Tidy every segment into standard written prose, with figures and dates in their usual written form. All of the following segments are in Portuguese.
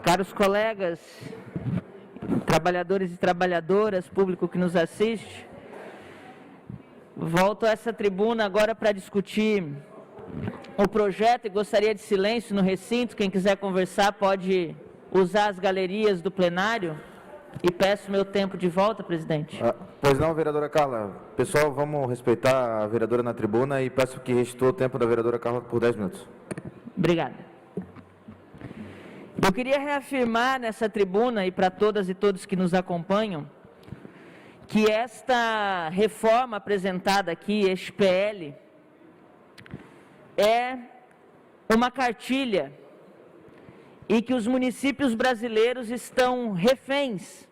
Caros colegas, trabalhadores e trabalhadoras, público que nos assiste, volto a essa tribuna agora para discutir o projeto e gostaria de silêncio no recinto. Quem quiser conversar pode usar as galerias do plenário e peço meu tempo de volta, presidente. Pois não, vereadora Carla. Pessoal, vamos respeitar a vereadora na tribuna e peço que restitua o tempo da vereadora Carla por 10 minutos. Obrigada. Eu queria reafirmar nessa tribuna e para todas e todos que nos acompanham que esta reforma apresentada aqui, este PL, é uma cartilha e que os municípios brasileiros estão reféns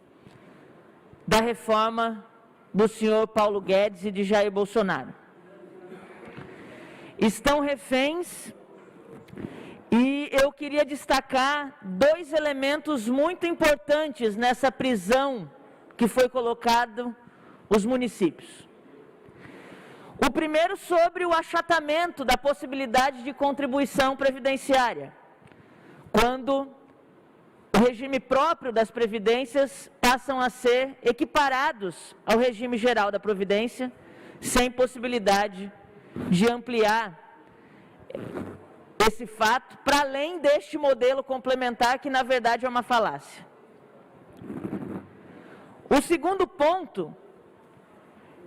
da reforma do senhor Paulo Guedes e de Jair Bolsonaro. Estão reféns. E eu queria destacar dois elementos muito importantes nessa prisão que foi colocado os municípios. O primeiro sobre o achatamento da possibilidade de contribuição previdenciária, quando o regime próprio das previdências passam a ser equiparados ao regime geral da Previdência, sem possibilidade de ampliar esse fato para além deste modelo complementar que na verdade é uma falácia. O segundo ponto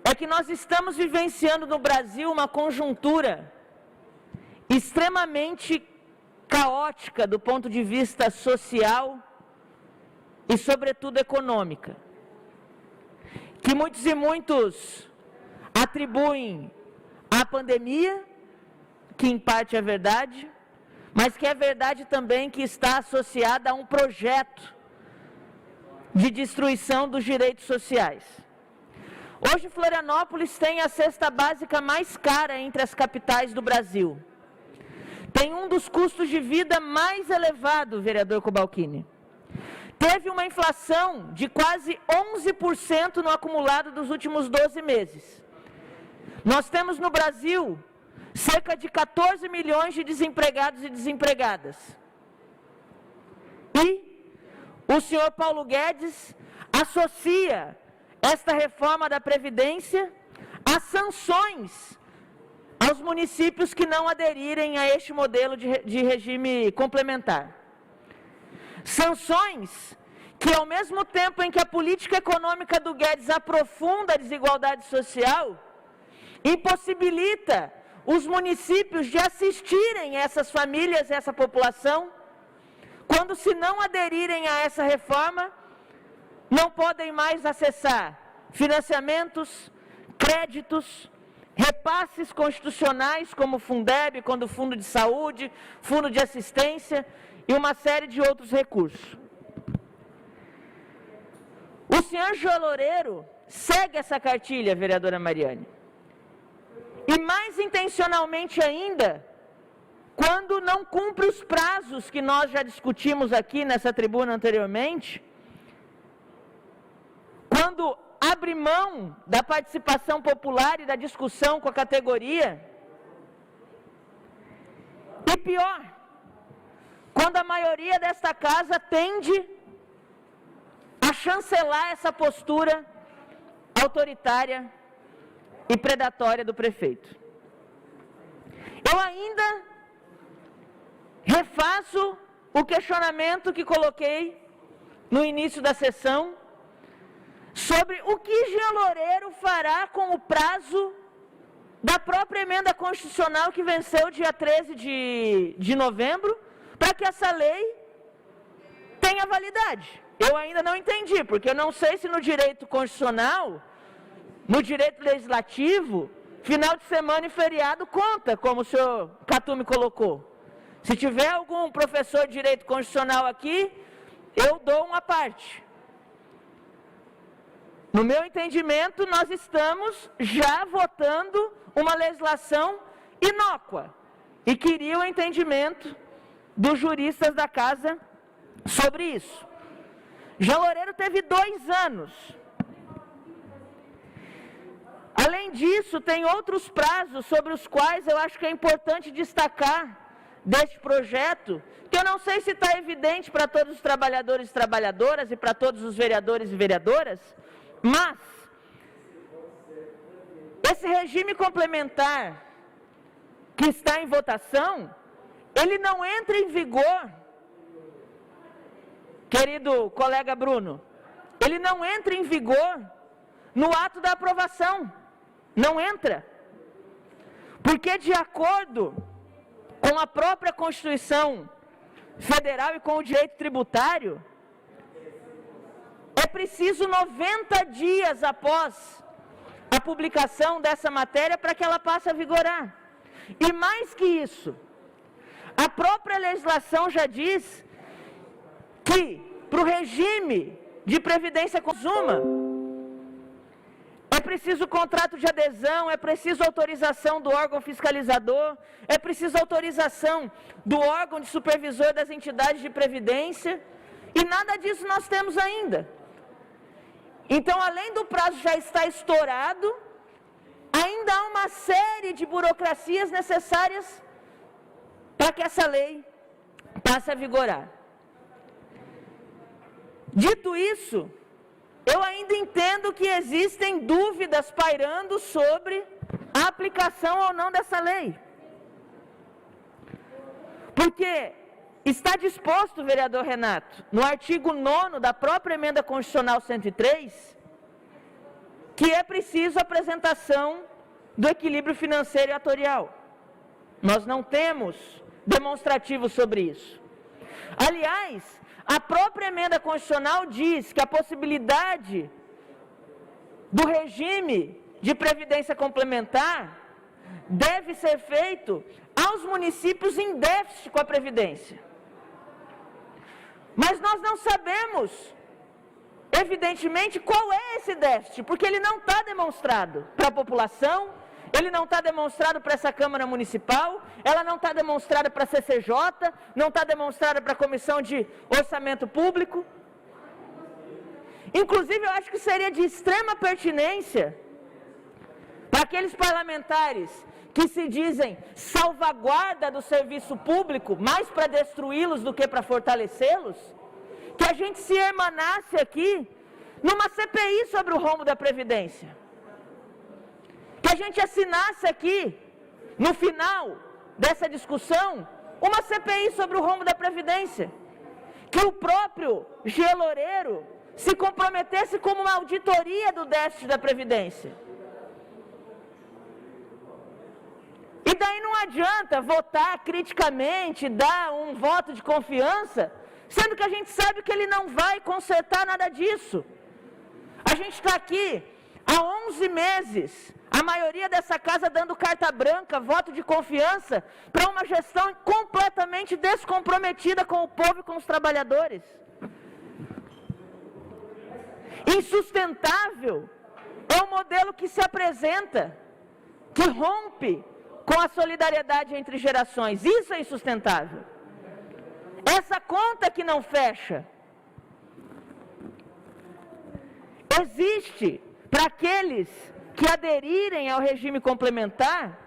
é que nós estamos vivenciando no Brasil uma conjuntura extremamente caótica do ponto de vista social e sobretudo econômica, que muitos e muitos atribuem à pandemia, que em parte é verdade, mas que é verdade também que está associada a um projeto de destruição dos direitos sociais. Hoje Florianópolis tem a cesta básica mais cara entre as capitais do Brasil. Tem um dos custos de vida mais elevado, vereador Cobalcini. Teve uma inflação de quase 11% no acumulado dos últimos 12 meses. Nós temos no Brasil cerca de 14 milhões de desempregados e desempregadas. E o senhor Paulo Guedes associa esta reforma da Previdência a sanções aos municípios que não aderirem a este modelo de regime complementar. Sanções que, ao mesmo tempo em que a política econômica do Guedes aprofunda a desigualdade social, impossibilita os municípios de assistirem essas famílias, essa população, quando se não aderirem a essa reforma, não podem mais acessar financiamentos, créditos, repasses constitucionais como o Fundeb, como o Fundo de Saúde, Fundo de Assistência e uma série de outros recursos. O senhor João Loureiro segue essa cartilha, vereadora Mariane. E mais intencionalmente ainda, quando não cumpre os prazos que nós já discutimos aqui nessa tribuna anteriormente, quando abre mão da participação popular e da discussão com a categoria, e pior, quando a maioria desta casa tende a chancelar essa postura autoritária e predatória do prefeito. Eu ainda refaço o questionamento que coloquei no início da sessão sobre o que Jean Loureiro fará com o prazo da própria emenda constitucional que venceu dia 13 de novembro, para que essa lei tenha validade. Eu ainda não entendi, porque eu não sei se no direito constitucional, no direito legislativo, final de semana e feriado conta, como o senhor Catu me colocou. Se tiver algum professor de direito constitucional aqui, eu dou uma parte. No meu entendimento, nós estamos já votando uma legislação inócua e queria o entendimento dos juristas da casa sobre isso. Jean Loureiro teve 2 anos. Além disso, tem outros prazos sobre os quais eu acho que é importante destacar deste projeto, que eu não sei se está evidente para todos os trabalhadores e trabalhadoras e para todos os vereadores e vereadoras, mas esse regime complementar que está em votação, ele não entra em vigor, querido colega Bruno, ele não entra em vigor no ato da aprovação, não entra, porque de acordo com a própria Constituição Federal e com o direito tributário, é preciso 90 dias após a publicação dessa matéria para que ela passe a vigorar. E mais que isso, a própria legislação já diz que para o regime de previdência consuma, é preciso contrato de adesão, é preciso autorização do órgão fiscalizador, é preciso autorização do órgão de supervisor das entidades de previdência, e nada disso nós temos ainda. Então, além do prazo já estar estourado, ainda há uma série de burocracias necessárias para que essa lei passe a vigorar. Dito isso, eu ainda entendo que existem dúvidas pairando sobre a aplicação ou não dessa lei. Porque está disposto, vereador Renato, no artigo 9º da própria Emenda Constitucional 103, que é preciso a apresentação do equilíbrio financeiro e atorial. Nós não temos demonstrativo sobre isso. Aliás, a própria Emenda Constitucional diz que a possibilidade do regime de previdência complementar deve ser feito aos municípios em déficit com a Previdência. Mas nós não sabemos, evidentemente, qual é esse déficit, porque ele não está demonstrado para a população, ele não está demonstrado para essa Câmara Municipal, ela não está demonstrada para a CCJ, não está demonstrada para a Comissão de Orçamento Público. Inclusive, eu acho que seria de extrema pertinência para aqueles parlamentares que se dizem salvaguarda do serviço público, mais para destruí-los do que para fortalecê-los, que a gente se emanasse aqui numa CPI sobre o rombo da Previdência. Que a gente assinasse aqui, no final dessa discussão, uma CPI sobre o rombo da Previdência. Que o próprio G. Loureiro se comprometesse como uma auditoria do déficit da Previdência. E daí não adianta votar criticamente, dar um voto de confiança, sendo que a gente sabe que ele não vai consertar nada disso. A gente está aqui há 11 meses, a maioria dessa casa dando carta branca, voto de confiança, para uma gestão completamente descomprometida com o povo e com os trabalhadores. Insustentável é o modelo que se apresenta, que rompe com a solidariedade entre gerações. Isso é insustentável. Essa conta que não fecha. Existe para aqueles que aderirem ao regime complementar,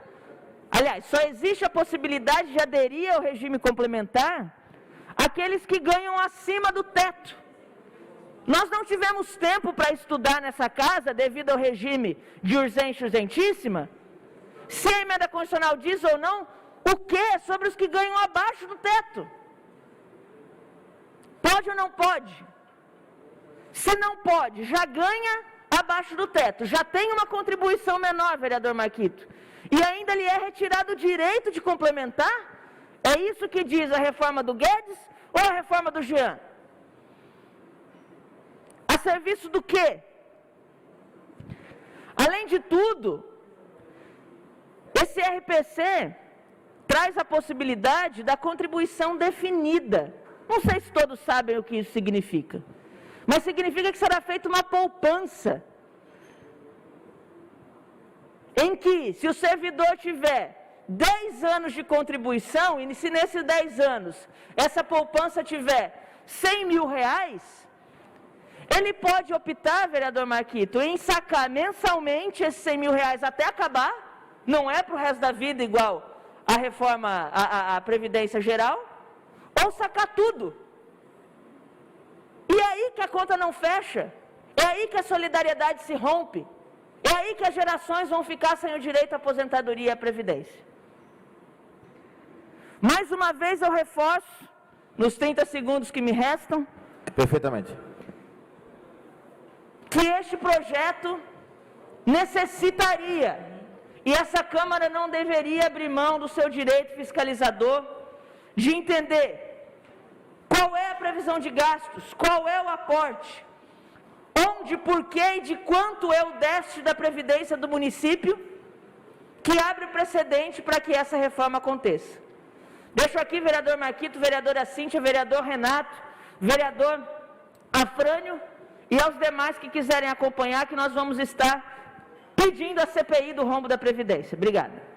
aliás, só existe a possibilidade de aderir ao regime complementar aqueles que ganham acima do teto. Nós não tivemos tempo para estudar nessa casa, devido ao regime de urgência e urgentíssima, se a emenda constitucional diz ou não o que sobre os que ganham abaixo do teto. Pode ou não pode? Se não pode, já ganha abaixo do teto, já tem uma contribuição menor, vereador Marquito, e ainda lhe é retirado o direito de complementar? É isso que diz a reforma do Guedes ou a reforma do Jean? A serviço do quê? Além de tudo, esse RPC traz a possibilidade da contribuição definida. Não sei se todos sabem o que isso significa, mas significa que será feita uma poupança, em que, se o servidor tiver 10 anos de contribuição, e se nesses 10 anos essa poupança tiver 100 mil reais, ele pode optar, vereador Marquito, em sacar mensalmente esses 100 mil reais até acabar, não é para o resto da vida igual a reforma, a Previdência Geral, ou sacar tudo. E é aí que a conta não fecha, é aí que a solidariedade se rompe, é aí que as gerações vão ficar sem o direito à aposentadoria e à Previdência. Mais uma vez eu reforço, nos 30 segundos que me restam, perfeitamente, que este projeto necessitaria, e essa Câmara não deveria abrir mão do seu direito fiscalizador, de entender qual é a previsão de gastos, qual é o aporte, onde, porquê e de quanto é o déficit da Previdência do município, que abre precedente para que essa reforma aconteça. Deixo aqui vereador Marquito, vereadora Cíntia, vereador Renato, vereador Afrânio e aos demais que quiserem acompanhar, que nós vamos estar pedindo a CPI do rombo da Previdência. Obrigada.